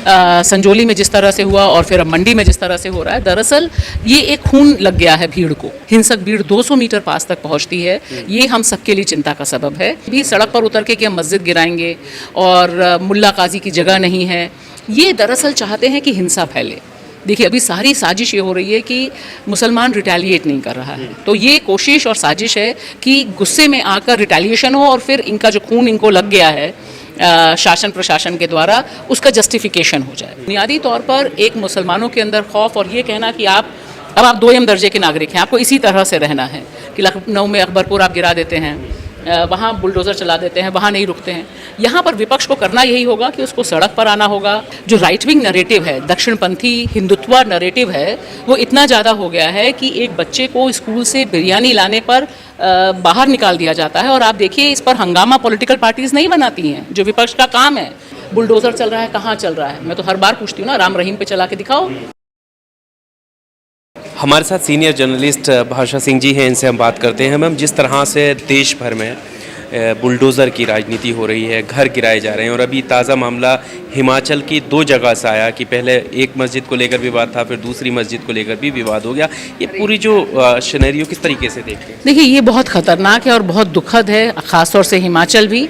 संजौली में जिस तरह से हुआ और फिर अब मंडी में जिस तरह से हो रहा है, दरअसल ये एक खून लग गया है भीड़ को। हिंसक भीड़ 200 मीटर पास तक पहुंचती है। ये हम सबके लिए चिंता का सबब है। भी सड़क पर उतर के कि हम मस्जिद गिराएंगे और मुल्ला काजी की जगह नहीं है, ये दरअसल चाहते हैं कि हिंसा फैले। देखिए, अभी सारी साजिश ये हो रही है कि मुसलमान रिटेलिएट नहीं कर रहा है, तो ये कोशिश और साजिश है कि गुस्से में आकर रिटेलिएशन हो और फिर इनका जो खून इनको लग गया है शासन प्रशासन के द्वारा, उसका जस्टिफिकेशन हो जाए। बुनियादी तौर पर एक मुसलमानों के अंदर खौफ और ये कहना कि आप 2 दर्जे के नागरिक हैं, आपको इसी तरह से रहना है कि लखनऊ में अकबरपुर आप गिरा देते हैं, वहाँ बुलडोज़र चला देते हैं, वहाँ नहीं रुकते हैं। यहाँ पर विपक्ष को करना यही होगा कि उसको सड़क पर आना होगा। जो राइट विंग नरेटिव है, दक्षिणपंथी हिंदुत्व नरेटिव है, वो इतना ज़्यादा हो गया है कि एक बच्चे को स्कूल से बिरयानी लाने पर बाहर निकाल दिया जाता है। और आप देखिए, इस पर हंगामा पॉलिटिकल पार्टीज़ नहीं बनाती हैं, जो विपक्ष का काम है। बुलडोज़र चल रहा है, कहाँ चल रहा है? मैं तो हर बार पूछती हूँ ना, राम रहीम पे चला के दिखाओ। हमारे साथ सीनियर जर्नलिस्ट भाषा सिंह जी हैं, इनसे हम बात करते हैं। मैम, जिस तरह से देश भर में बुलडोज़र की राजनीति हो रही है, घर गिराए जा रहे हैं, और अभी ताज़ा मामला हिमाचल की 2 जगह से आया कि पहले एक मस्जिद को लेकर विवाद था, फिर दूसरी मस्जिद को लेकर भी विवाद हो गया। ये पूरी जो सिनेरियो किस तरीके से देखते हैं? देखिए, ये बहुत ख़तरनाक है और बहुत दुखद है, ख़ासतौर से हिमाचल भी।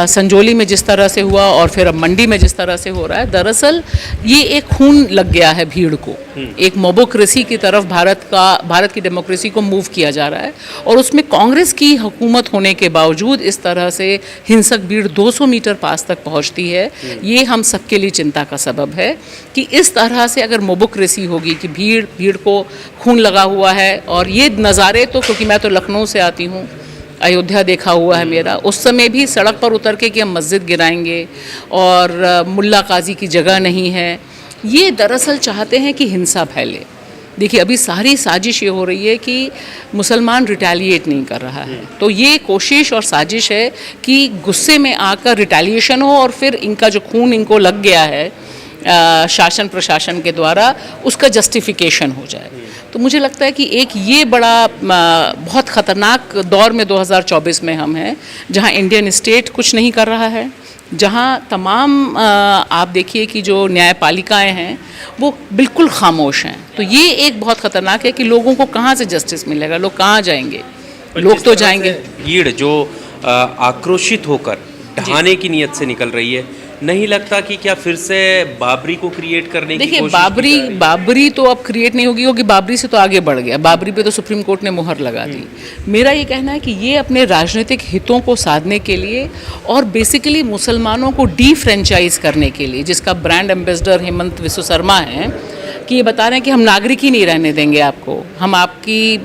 संजौली में जिस तरह से हुआ और फिर अब मंडी में जिस तरह से हो रहा है, दरअसल ये एक खून लग गया है भीड़ को। एक मोबोक्रेसी की तरफ भारत की डेमोक्रेसी को मूव किया जा रहा है, और उसमें कांग्रेस की हुकूमत होने के बावजूद इस तरह से हिंसक भीड़ 200 मीटर पास तक पहुंचती है। ये हम सबके लिए चिंता का सबब है कि इस तरह से अगर मोबोक्रेसी होगी कि भीड़ को खून लगा हुआ है। और ये नज़ारे तो, क्योंकि मैं तो लखनऊ से आती हूँ, अयोध्या देखा हुआ है मेरा, उस समय भी सड़क पर उतर के कि हम मस्जिद गिराएंगे और मुल्ला काजी की जगह नहीं है, ये दरअसल चाहते हैं कि हिंसा फैले। देखिए, अभी सारी साजिश ये हो रही है कि मुसलमान रिटेलिएट नहीं कर रहा है, तो ये कोशिश और साजिश है कि गुस्से में आकर रिटेलिएशन हो और फिर इनका जो खून इनको लग गया है शासन प्रशासन के द्वारा, उसका जस्टिफिकेशन हो जाए। तो मुझे लगता है कि एक ये बड़ा बहुत ख़तरनाक दौर में 2024 में हम हैं, जहां इंडियन स्टेट कुछ नहीं कर रहा है, जहां तमाम आप देखिए कि जो न्यायपालिकाएं हैं वो बिल्कुल खामोश हैं। तो ये एक बहुत ख़तरनाक है कि लोगों को कहाँ से जस्टिस मिलेगा, लोग कहाँ जाएंगे? लोग तो जाएंगे। भीड़ जो आक्रोशित होकर ढहाने की नीयत से निकल रही है, नहीं लगता कि क्या फिर से बाबरी को क्रिएट करने की कोशिश? देखिए, बाबरी तो अब क्रिएट नहीं होगी, क्योंकि बाबरी से तो आगे बढ़ गया। बाबरी पे तो सुप्रीम कोर्ट ने मुहर लगा दी। मेरा ये कहना है कि ये अपने राजनीतिक हितों को साधने के लिए और बेसिकली मुसलमानों को डी फ्रेंचाइज करने के लिए, जिसका ब्रांड एम्बेसडर हेमंत विश्व शर्मा हैं, कि ये बता रहे हैं कि हम नागरिक ही नहीं रहने देंगे आपको, हम आपकी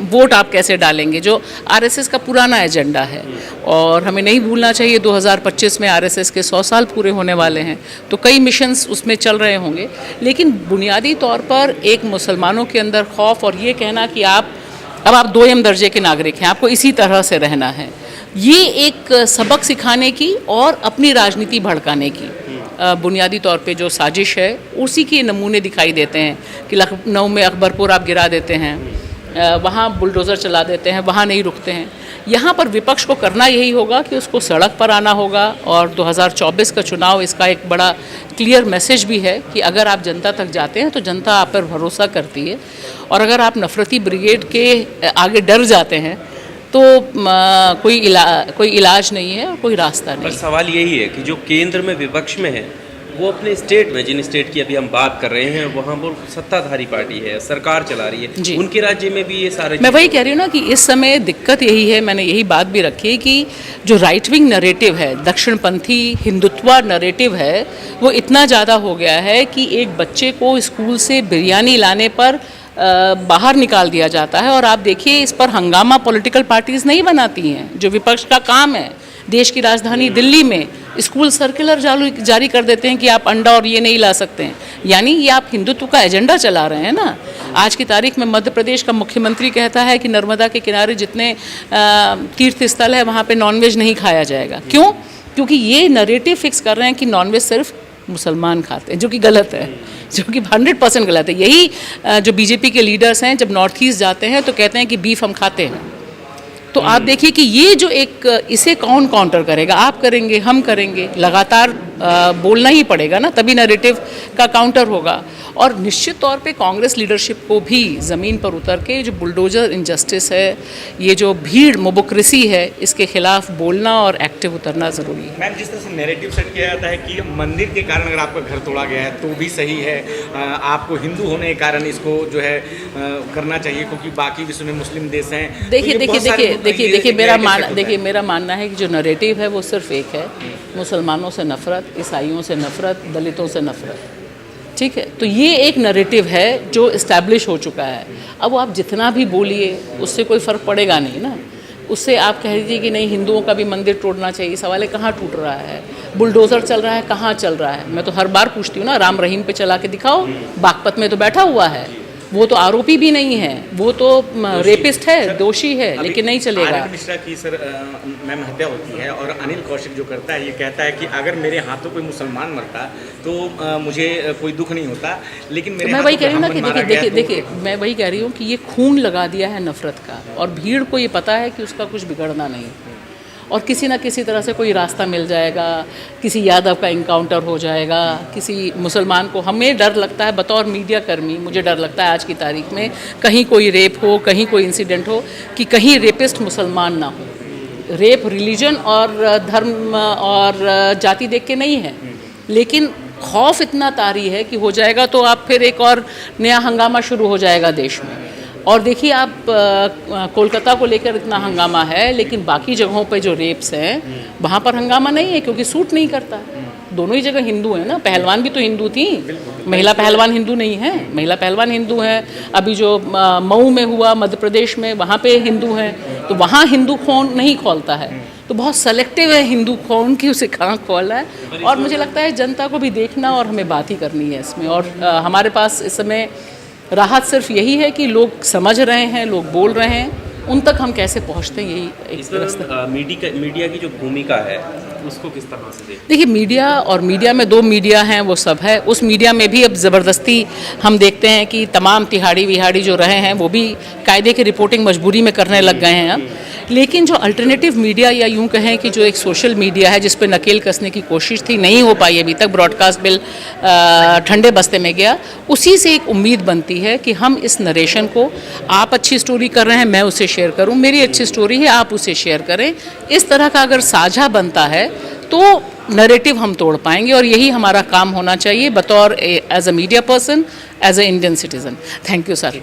वोट आप कैसे डालेंगे, जो आरएसएस का पुराना एजेंडा है। और हमें नहीं भूलना चाहिए 2025 में आरएसएस के 100 साल पूरे होने वाले हैं, तो कई मिशंस उसमें चल रहे होंगे। लेकिन बुनियादी तौर पर एक मुसलमानों के अंदर खौफ और ये कहना कि आप 2 दर्जे के नागरिक हैं, आपको इसी तरह से रहना है, ये एक सबक सिखाने की और अपनी राजनीति भड़काने की बुनियादी तौर पे जो साजिश है, उसी के नमूने दिखाई देते हैं कि लखनऊ में अकबरपुर आप गिरा देते हैं, वहाँ बुलडोज़र चला देते हैं, वहाँ नहीं रुकते हैं। यहाँ पर विपक्ष को करना यही होगा कि उसको सड़क पर आना होगा। और 2024 का चुनाव इसका एक बड़ा क्लियर मैसेज भी है कि अगर आप जनता तक जाते हैं तो जनता आप पर भरोसा करती है, और अगर आप नफरती ब्रिगेड के आगे डर जाते हैं तो कोई इलाज नहीं है और कोई रास्ता नहीं। पर सवाल यही है कि जो केंद्र में विपक्ष में है, वो अपने स्टेट में, जिन स्टेट की अभी हम बात कर रहे हैं, वहाँ वो सत्ताधारी पार्टी है, सरकार चला रही है, उनके राज्य में भी ये सारे, मैं वही कह रही हूँ ना कि इस समय दिक्कत यही है, मैंने यही बात भी रखी है कि जो राइट विंग नरेटिव है, दक्षिणपंथी हिंदुत्व नरेटिव है, वो इतना ज़्यादा हो गया है कि एक बच्चे को स्कूल से बिरयानी लाने पर बाहर निकाल दिया जाता है। और आप देखिए, इस पर हंगामा पॉलिटिकल पार्टीज़ नहीं बनाती हैं, जो विपक्ष का काम है। देश की राजधानी दिल्ली में स्कूल सर्कुलर जारी कर देते हैं कि आप अंडा और ये नहीं ला सकते हैं, यानी ये आप हिंदुत्व का एजेंडा चला रहे हैं ना। आज की तारीख में मध्य प्रदेश का मुख्यमंत्री कहता है कि नर्मदा के किनारे जितने तीर्थ स्थल है वहाँ पे नॉनवेज नहीं खाया जाएगा। क्यों? क्योंकि ये नरेटिव फिक्स कर रहे हैं कि नॉनवेज सिर्फ मुसलमान खाते हैं, जो कि गलत है, जो कि 100% गलत है। यही जो बीजेपी के लीडर्स हैं, जब नॉर्थ ईस्ट जाते हैं तो कहते हैं कि बीफ हम खाते हैं। तो आप देखिए कि ये जो एक, इसे कौन काउंटर करेगा? आप करेंगे, हम करेंगे। लगातार बोलना ही पड़ेगा ना, तभी नैरेटिव का काउंटर होगा। और निश्चित तौर पे कांग्रेस लीडरशिप को भी ज़मीन पर उतर के जो बुलडोजर इनजस्टिस है, ये जो भीड़ मोबोक्रेसी है, इसके खिलाफ बोलना और एक्टिव उतरना ज़रूरी है। मैम, जिस तरह से नैरेटिव सेट किया जाता है कि मंदिर के कारण अगर आपका घर तोड़ा गया है तो भी सही है, आपको हिंदू होने के कारण इसको जो है करना चाहिए क्योंकि बाकी विश्व में मुस्लिम देश हैं। देखिए मेरा मानना है कि जो नैरेटिव है वो सिर्फ एक है, मुसलमानों से नफ़रत, ईसाइयों से नफ़रत, दलितों से नफ़रत, ठीक है। तो ये एक नैरेटिव है जो इस्टेब्लिश हो चुका है। अब वो आप जितना भी बोलिए उससे कोई फ़र्क पड़ेगा नहीं ना। उससे आप कह दीजिए कि नहीं हिंदुओं का भी मंदिर तोड़ना चाहिए, सवाल है कहाँ टूट रहा है, बुलडोज़र चल रहा है, कहाँ चल रहा है। मैं तो हर बार पूछती हूँ ना, राम रहीम पे चला के दिखाओ, बागपत में तो बैठा हुआ है, वो तो आरोपी भी नहीं है, वो तो रेपिस्ट है, दोषी है, लेकिन नहीं चलेगा। आनंद मिश्रा की सर मैम हत्या होती है और अनिल कौशिक जो करता है ये कहता है कि अगर मेरे हाथों कोई मुसलमान मरता तो मुझे कोई दुख नहीं होता, लेकिन मेरे मैं वही कह रही हूँ ना कि देखिए मैं वही कह रही हूँ कि ये खून लगा दिया है नफ़रत का, और भीड़ को ये पता है कि उसका कुछ बिगड़ना नहीं, और किसी ना किसी तरह से कोई रास्ता मिल जाएगा, किसी यादव का इनकाउंटर हो जाएगा, किसी मुसलमान को। हमें डर लगता है बतौर मीडिया कर्मी, मुझे डर लगता है आज की तारीख में कहीं कोई रेप हो, कहीं कोई इंसिडेंट हो, कि कहीं रेपिस्ट मुसलमान ना हो। रेप रिलीजन और धर्म और जाति देख के नहीं है, लेकिन खौफ इतना तारी है कि हो जाएगा तो आप फिर एक और नया हंगामा शुरू हो जाएगा देश में। और देखिए आप कोलकाता को लेकर इतना हंगामा है, लेकिन बाकी जगहों पे जो रेप्स हैं वहाँ पर हंगामा नहीं है क्योंकि सूट नहीं करता। दोनों ही जगह हिंदू हैं ना, पहलवान भी तो हिंदू थी, महिला पहलवान हिंदू नहीं है, महिला पहलवान हिंदू हैं। अभी जो मऊ में हुआ मध्य प्रदेश में, वहाँ पे हिंदू हैं, तो वहाँ हिंदू खून नहीं खोलता है। तो बहुत सेलेक्टिव है हिंदू खून की, उसे कहाँ खोलना है। और मुझे लगता है जनता को भी देखना और हमें बात ही करनी है इसमें। और हमारे पास इस समय राहत सिर्फ यही है कि लोग समझ रहे हैं, लोग बोल रहे हैं, उन तक हम कैसे पहुंचते हैं, यही एक रास्ता। मीडिया की जो भूमिका है उसको किस तरह से देखते हैं? देखिए मीडिया और मीडिया में दो मीडिया हैं, वो सब है। उस मीडिया में भी अब ज़बरदस्ती हम देखते हैं कि तमाम तिहाड़ी विहाड़ी जो रहे हैं वो भी कायदे की रिपोर्टिंग मजबूरी में करने लग गए हैं अब। लेकिन जो अल्टरनेटिव मीडिया, या यूं कहें कि जो एक सोशल मीडिया है जिस पे नकेल कसने की कोशिश थी, नहीं हो पाई अभी तक, ब्रॉडकास्ट बिल ठंडे बस्ते में गया, उसी से एक उम्मीद बनती है कि हम इस नरेशन को, आप अच्छी स्टोरी कर रहे हैं मैं उसे शेयर करूं, मेरी अच्छी स्टोरी है आप उसे शेयर करें, इस तरह का अगर साझा बनता है तो नैरेटिव हम तोड़ पाएंगे। और यही हमारा काम होना चाहिए बतौर as a media person, as a Indian citizen. Thank you sir.